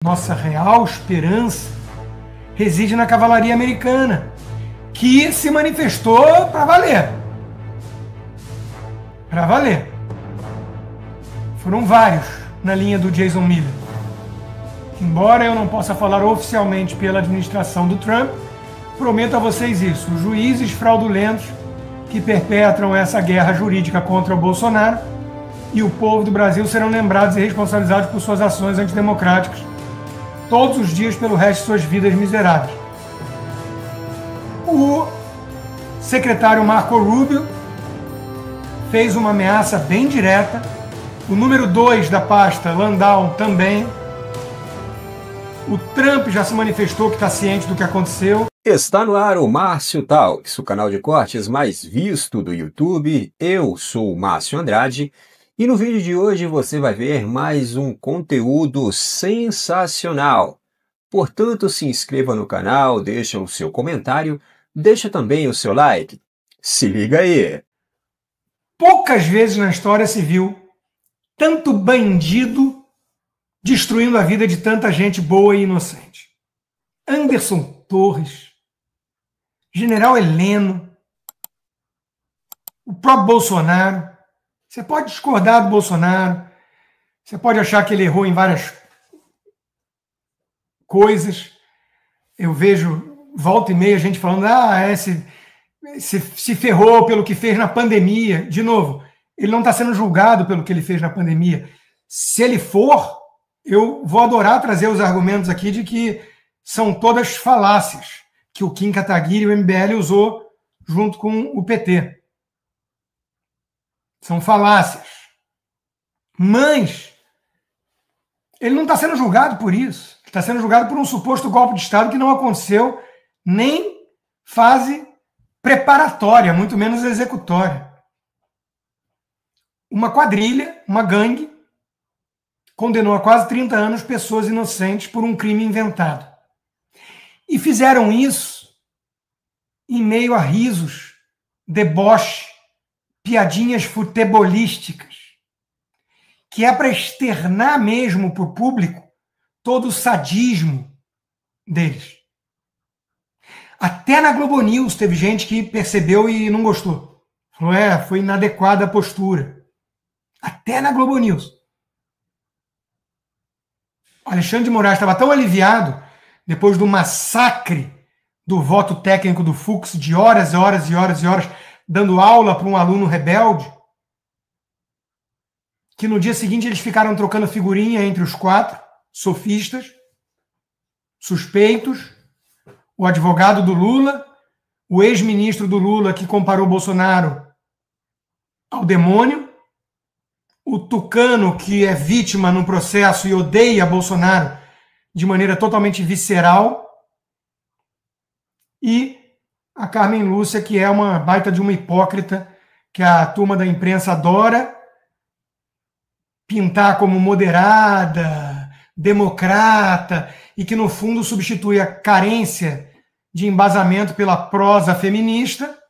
Nossa real esperança reside na cavalaria americana, que se manifestou para valer. Para valer. Foram vários na linha do Jason Miller. Embora eu não possa falar oficialmente pela administração do Trump, prometo a vocês isso: os juízes fraudulentos que perpetram essa guerra jurídica contra o Bolsonaro e o povo do Brasil serão lembrados e responsabilizados por suas ações antidemocráticas todos os dias pelo resto de suas vidas miseráveis. O secretário Marco Rubio fez uma ameaça bem direta. O número 2 da pasta, Landau, também. O Trump já se manifestou que está ciente do que aconteceu. Está no ar o Márcio Talks, o canal de cortes mais visto do YouTube. Eu sou o Márcio Andrade e no vídeo de hoje você vai ver mais um conteúdo sensacional. Portanto, se inscreva no canal, deixa o seu comentário, deixa também o seu like. Se liga aí! Poucas vezes na história se viu tanto bandido destruindo a vida de tanta gente boa e inocente. Anderson Torres, General Heleno, o próprio Bolsonaro. Você pode discordar do Bolsonaro, você pode achar que ele errou em várias coisas. Eu vejo volta e meia a gente falando, se ferrou pelo que fez na pandemia. De novo, ele não está sendo julgado pelo que ele fez na pandemia. Se ele for, eu vou adorar trazer os argumentos aqui de que são todas falácias que o Kim Kataguiri e o MBL usou junto com o PT. São falácias. Mas ele não está sendo julgado por isso. Ele está sendo julgado por um suposto golpe de Estado que não aconteceu nem fase preparatória, muito menos executória. Uma quadrilha, uma gangue, condenou a quase 30 anos pessoas inocentes por um crime inventado. E fizeram isso em meio a risos, deboche, piadinhas futebolísticas, que é para externar mesmo para o público todo o sadismo deles. Até na Globo News teve gente que percebeu e não gostou. Falou, foi inadequada a postura. Até na Globo News. O Alexandre de Moraes estava tão aliviado depois do massacre do voto técnico do Fux, de horas e horas e horas e horas, dando aula para um aluno rebelde, que no dia seguinte eles ficaram trocando figurinha entre os quatro sofistas, suspeitos, o advogado do Lula, o ex-ministro do Lula que comparou Bolsonaro ao demônio, o tucano que é vítima no processo e odeia Bolsonaro de maneira totalmente visceral, e a Carmen Lúcia, que é uma baita de uma hipócrita, que a turma da imprensa adora pintar como moderada, democrata, e que no fundo substitui a carência de embasamento pela prosa feminista,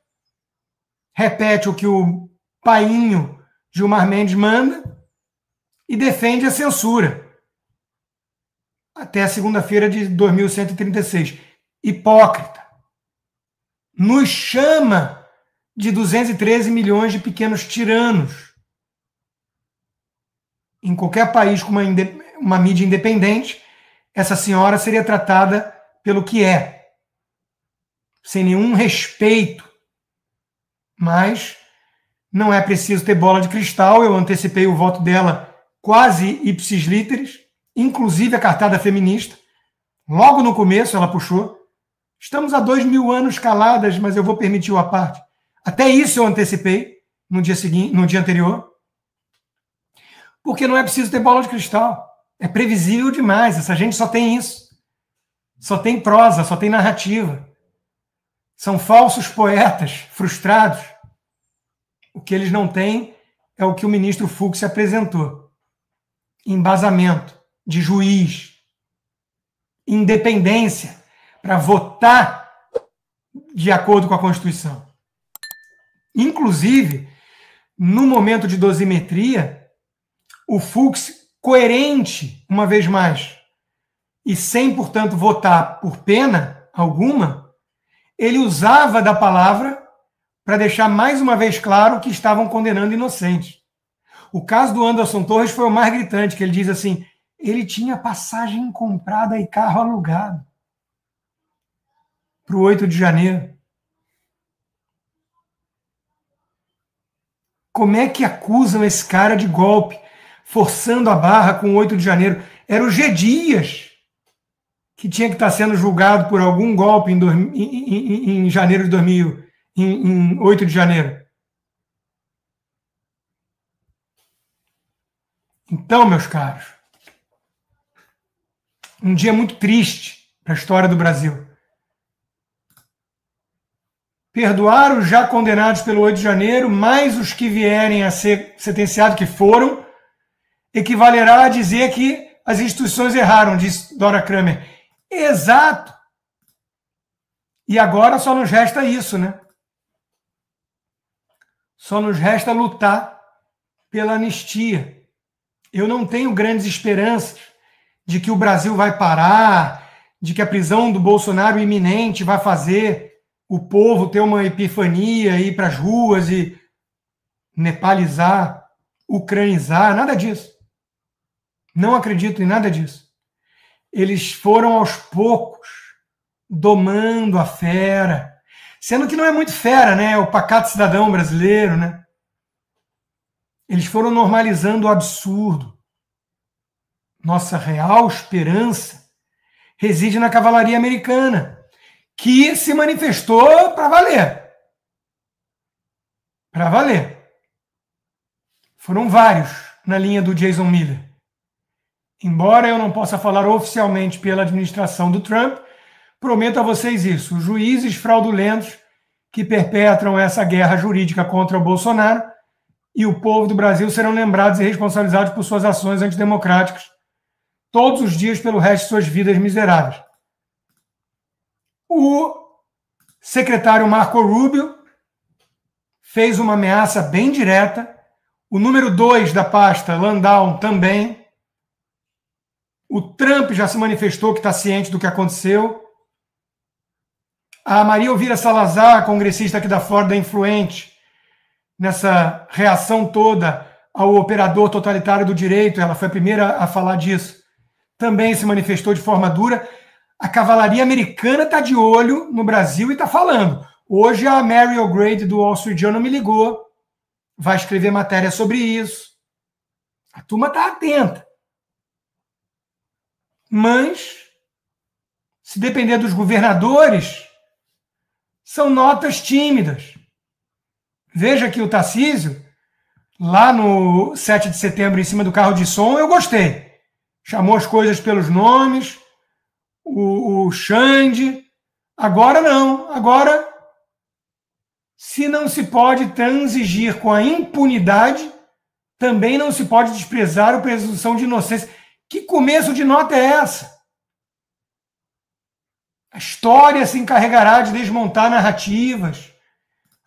repete o que o painho Gilmar Mendes manda e defende a censura. Até segunda-feira de 2136. Hipócrita. Nos chama de 213 milhões de pequenos tiranos. Em qualquer país com uma mídia independente, essa senhora seria tratada pelo que é, sem nenhum respeito. Mas não é preciso ter bola de cristal. Eu antecipei o voto dela quase ipsis literis, inclusive a cartada feminista. Logo no começo ela puxou. Estamos há 2000 anos caladas, mas eu vou permitir o à parte. Até isso eu antecipei no dia seguinte, no dia anterior. Porque não é preciso ter bola de cristal. É previsível demais. Essa gente só tem isso. Só tem prosa, só tem narrativa. São falsos poetas frustrados. O que eles não têm é o que o ministro Fux apresentou. Embasamento de juiz. Independência para votar de acordo com a Constituição. Inclusive, no momento de dosimetria, o Fux, coerente, uma vez mais, e sem, portanto, votar por pena alguma, ele usava da palavra para deixar mais uma vez claro que estavam condenando inocentes. O caso do Anderson Torres foi o mais gritante, que ele diz assim, ele tinha passagem comprada e carro alugado para o 8 de janeiro. Como é que acusam esse cara de golpe, forçando a barra com o 8 de janeiro? Era o G. Dias, que tinha que estar sendo julgado por algum golpe em janeiro de 2000, em 8 de janeiro. Então, meus caros, um dia muito triste para a história do Brasil. Perdoar os já condenados pelo 8 de janeiro, mais os que vierem a ser sentenciados, que foram, equivalerá a dizer que as instituições erraram, disse Dora Kramer. Exato. E agora só nos resta isso, né? Só nos resta lutar pela anistia. Eu não tenho grandes esperanças de que o Brasil vai parar, de que a prisão do Bolsonaro iminente vai fazer o povo ter uma epifania, ir para as ruas e nepalizar, ucranizar, nada disso. Não acredito em nada disso. Eles foram aos poucos domando a fera, sendo que não é muito fera, né? É o pacato cidadão brasileiro, né? Eles foram normalizando o absurdo. Nossa real esperança reside na cavalaria americana, que se manifestou para valer. Para valer. Foram vários na linha do Jason Miller. Embora eu não possa falar oficialmente pela administração do Trump, prometo a vocês isso. Os juízes fraudulentos que perpetram essa guerra jurídica contra o Bolsonaro e o povo do Brasil serão lembrados e responsabilizados por suas ações antidemocráticas todos os dias pelo resto de suas vidas miseráveis. O secretário Marco Rubio fez uma ameaça bem direta. O número 2 da pasta, Landau, também. O Trump já se manifestou que está ciente do que aconteceu. A Maria Elvira Salazar, congressista aqui da Flórida, influente nessa reação toda ao operador totalitário do direito, ela foi a primeira a falar disso, também se manifestou de forma dura. A cavalaria americana está de olho no Brasil e está falando. Hoje a Mary O'Grady do Wall Street Journal me ligou, vai escrever matéria sobre isso. A turma está atenta. Mas, se depender dos governadores, são notas tímidas. Veja que o Tarcísio, lá no 7 de setembro, em cima do carro de som, eu gostei. Chamou as coisas pelos nomes, o Xande. Agora não. Agora, se não se pode transigir com a impunidade, também não se pode desprezar a presunção de inocência. Que começo de nota é essa? A história se encarregará de desmontar narrativas.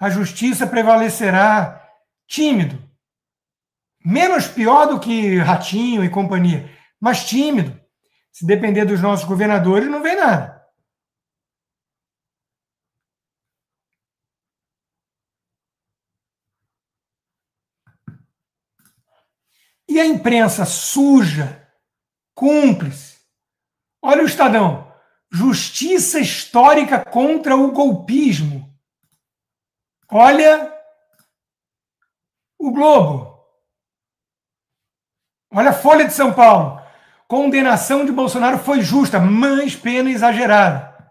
A justiça prevalecerá. Tímido. Menos pior do que Ratinho e companhia, mas tímido. Se depender dos nossos governadores, não vem nada. E a imprensa suja, cúmplice. Olha o Estadão. Justiça histórica contra o golpismo. Olha o Globo. Olha a Folha de São Paulo. Condenação de Bolsonaro foi justa, mas pena exagerada.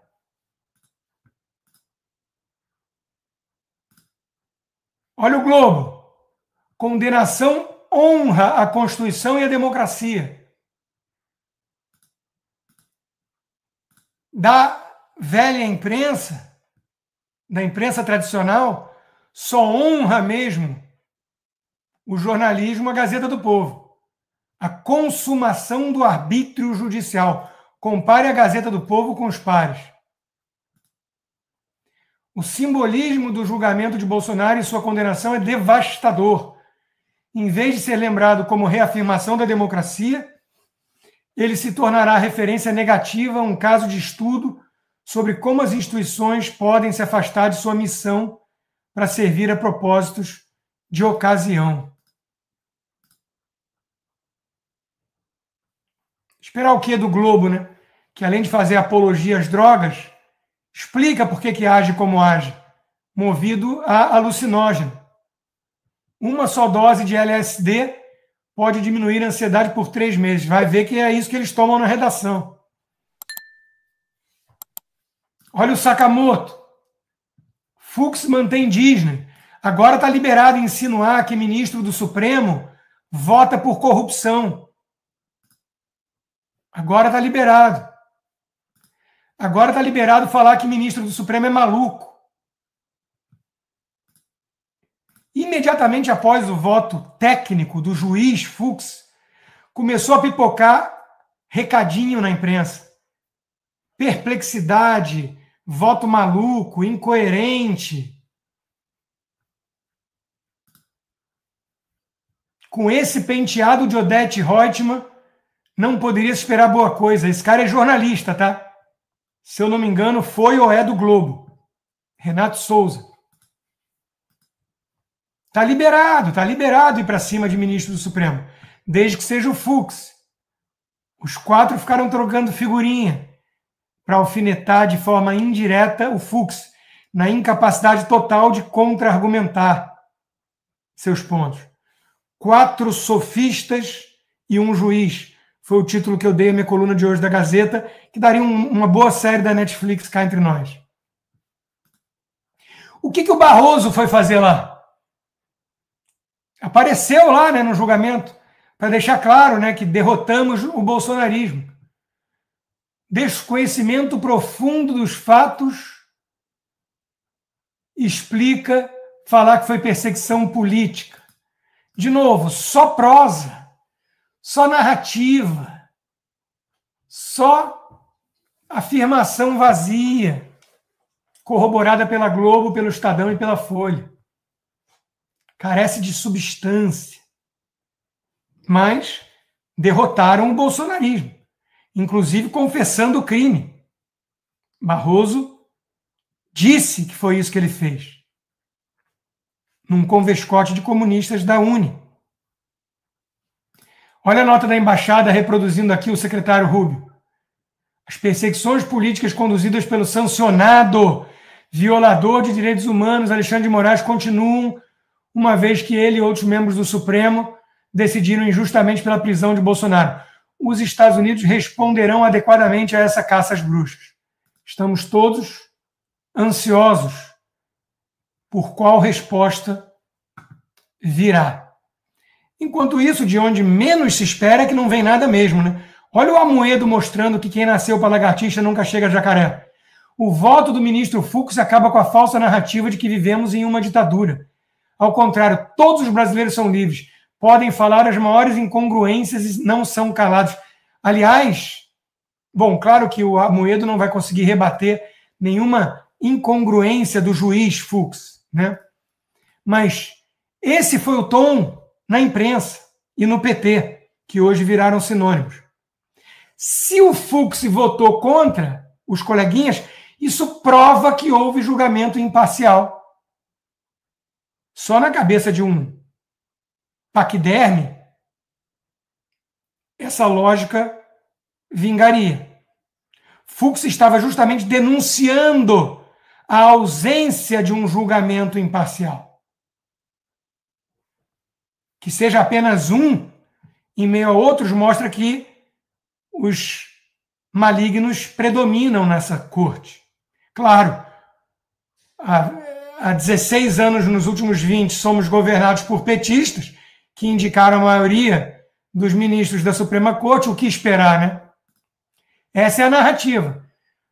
Olha o Globo. Condenação honra a Constituição e a democracia. Da velha imprensa, da imprensa tradicional, só honra mesmo o jornalismo, a Gazeta do Povo. A consumação do arbítrio judicial. Compare a Gazeta do Povo com os pares. O simbolismo do julgamento de Bolsonaro e sua condenação é devastador. Em vez de ser lembrado como reafirmação da democracia, ele se tornará referência negativa a um caso de estudo sobre como as instituições podem se afastar de sua missão para servir a propósitos de ocasião. Esperar o quê do Globo, né? Que além de fazer apologia às drogas, explica por que age como age, movido a alucinógeno. Uma só dose de LSD pode diminuir a ansiedade por 3 meses. Vai ver que é isso que eles tomam na redação. Olha o Sakamoto. Fux mantém Disney. Agora está liberado insinuar que ministro do Supremo vota por corrupção. Agora está liberado. Agora está liberado falar que ministro do Supremo é maluco. Imediatamente após o voto técnico do juiz Fux, começou a pipocar recadinho na imprensa. Perplexidade, voto maluco, incoerente. Com esse penteado de Odete Roitman, não poderia se esperar boa coisa. Esse cara é jornalista, tá? Se eu não me engano, foi ou é do Globo. Renato Souza. Tá liberado ir para cima de ministro do Supremo, desde que seja o Fux. Os 4 ficaram trocando figurinha para alfinetar de forma indireta o Fux, na incapacidade total de contra-argumentar seus pontos. 4 sofistas e um juiz. Foi o título que eu dei à minha coluna de hoje da Gazeta, que daria uma boa série da Netflix cá entre nós. O que o Barroso foi fazer lá? Apareceu lá, né, no julgamento, para deixar claro, né, que derrotamos o bolsonarismo. Desconhecimento profundo dos fatos explica falar que foi perseguição política. De novo, só prosa, só narrativa, só afirmação vazia, corroborada pela Globo, pelo Estadão e pela Folha. Carece de substância. Mas derrotaram o bolsonarismo, inclusive confessando o crime. Barroso disse que foi isso que ele fez, num convescote de comunistas da UNE. Olha a nota da embaixada reproduzindo aqui o secretário Rubio. As perseguições políticas conduzidas pelo sancionado violador de direitos humanos Alexandre de Moraes continuam, uma vez que ele e outros membros do Supremo decidiram injustamente pela prisão de Bolsonaro. Os Estados Unidos responderão adequadamente a essa caça às bruxas. Estamos todos ansiosos por qual resposta virá. Enquanto isso, de onde menos se espera é que não vem nada mesmo, né? Olha o Amoedo mostrando que quem nasceu para lagartixa nunca chega a jacaré. O voto do ministro Fux acaba com a falsa narrativa de que vivemos em uma ditadura. Ao contrário, todos os brasileiros são livres, podem falar as maiores incongruências e não são calados. Aliás, bom, claro que o Amoedo não vai conseguir rebater nenhuma incongruência do juiz Fux, né? Mas esse foi o tom na imprensa e no PT, que hoje viraram sinônimos. Se o Fux votou contra os coleguinhas, isso prova que houve julgamento imparcial. Só na cabeça de um paquiderme, essa lógica vingaria. Fux estava justamente denunciando a ausência de um julgamento imparcial. Que seja apenas um, em meio a outros, mostra que os malignos predominam nessa corte. Claro, há 16 anos, nos últimos 20, somos governados por petistas, que indicaram a maioria dos ministros da Suprema Corte. O que esperar, né? Essa é a narrativa.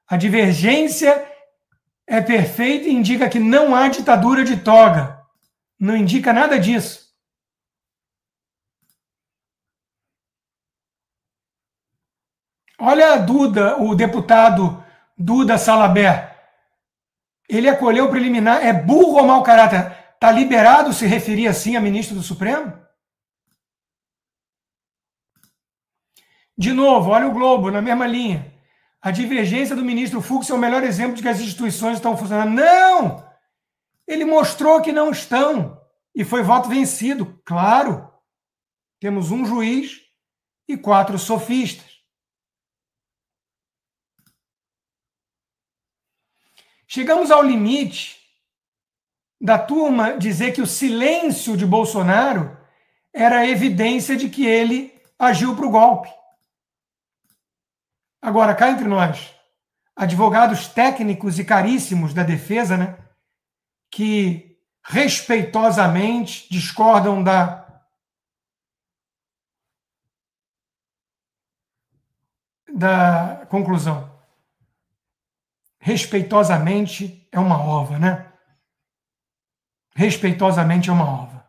A divergência é perfeita e indica que não há ditadura de toga. Não indica nada disso. Olha a Duda, o deputado Duda Salabert. Ele acolheu o preliminar. É burro ou mau caráter? Está liberado se referir assim a ministro do Supremo? De novo, olha o Globo, na mesma linha. A divergência do ministro Fux é o melhor exemplo de que as instituições estão funcionando. Não! Ele mostrou que não estão. E foi voto vencido. Claro. Temos um juiz e 4 sofistas. Chegamos ao limite da turma dizer que o silêncio de Bolsonaro era evidência de que ele agiu para o golpe. Agora, cá entre nós, advogados técnicos e caríssimos da defesa, né, que respeitosamente discordam da conclusão. Respeitosamente é uma ova, né? Respeitosamente é uma ova.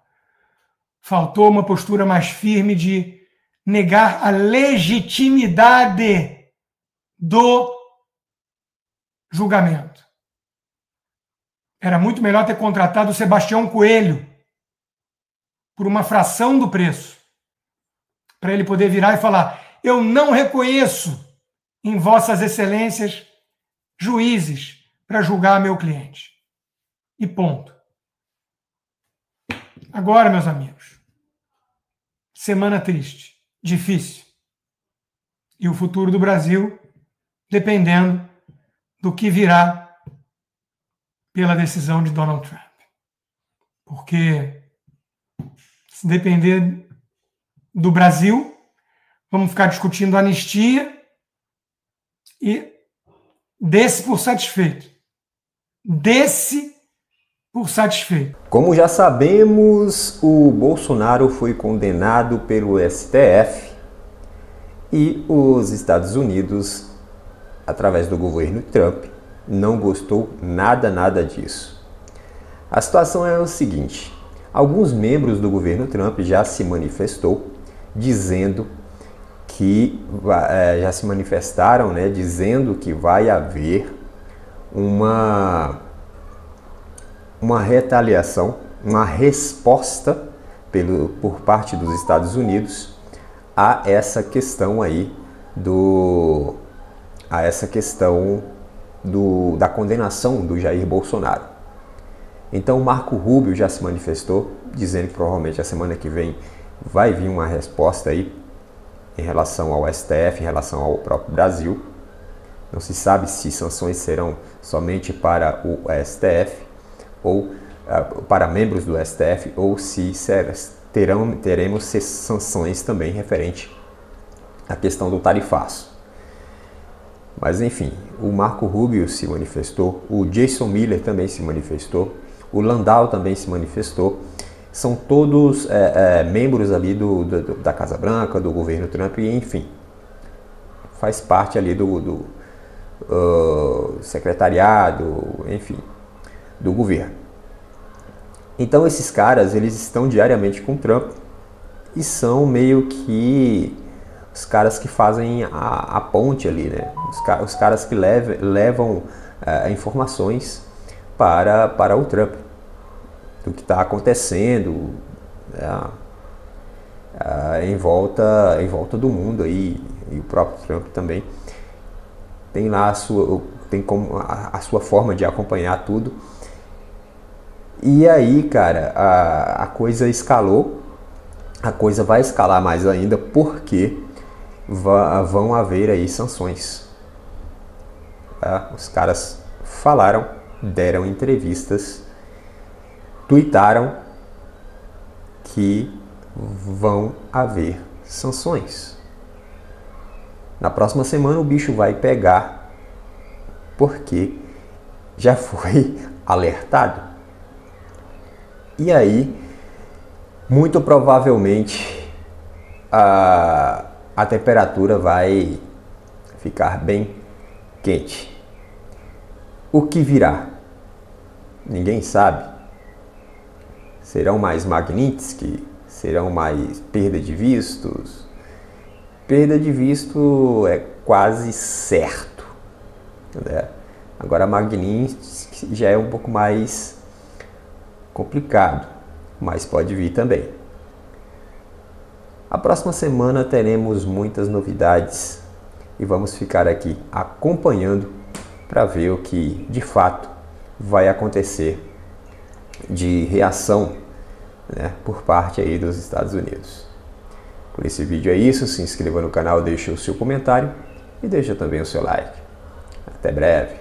Faltou uma postura mais firme de negar a legitimidade do julgamento. Era muito melhor ter contratado o Sebastião Coelho por uma fração do preço, para ele poder virar e falar: eu não reconheço em vossas excelências juízes para julgar meu cliente. E ponto. Agora, meus amigos, semana triste, difícil. E o futuro do Brasil dependendo do que virá pela decisão de Donald Trump. Porque se depender do Brasil, vamos ficar discutindo anistia e desse por satisfeito. Desse por satisfeito. Como já sabemos, o Bolsonaro foi condenado pelo STF e os Estados Unidos, através do governo Trump, não gostou nada disso. A situação é o seguinte: alguns membros do governo Trump já se manifestaram, dizendo que vai haver uma retaliação, uma resposta por parte dos Estados Unidos a essa questão aí da condenação do Jair Bolsonaro. Então o Marco Rubio já se manifestou, dizendo que provavelmente a semana que vem vai vir uma resposta aí em relação ao STF, em relação ao próprio Brasil. Não se sabe se sanções serão somente para o STF ou para membros do STF, ou se teremos sanções também referente à questão do tarifaço. Mas enfim, o Marco Rubio se manifestou, o Jason Miller também se manifestou, o Landau também se manifestou. São todos membros ali da Casa Branca, do governo Trump, e enfim, faz parte ali do secretariado, enfim, do governo. Então esses caras, eles estão diariamente com Trump e são meio que os caras que fazem a ponte ali, né? Os caras que levam informações para o Trump do que está acontecendo em volta do mundo aí, e o próprio Trump também tem lá a sua forma de acompanhar tudo. E aí, cara, a coisa escalou, a coisa vai escalar mais ainda, porque vão haver aí sanções. Os caras falaram, deram entrevistas, tuitaram que vão haver sanções. Na próxima semana o bicho vai pegar, porque já foi alertado. E aí, muito provavelmente, a temperatura vai ficar bem quente. O que virá? Ninguém sabe. Serão mais Magnitsky? Serão mais perda de vistos? Perda de visto é quase certo, né? Agora Magnitsky já é um pouco mais complicado, mas pode vir também. A próxima semana teremos muitas novidades e vamos ficar aqui acompanhando para ver o que de fato vai acontecer de reação, né, por parte aí dos Estados Unidos. Por esse vídeo é isso, se inscreva no canal, deixe o seu comentário e deixa também o seu like. Até breve!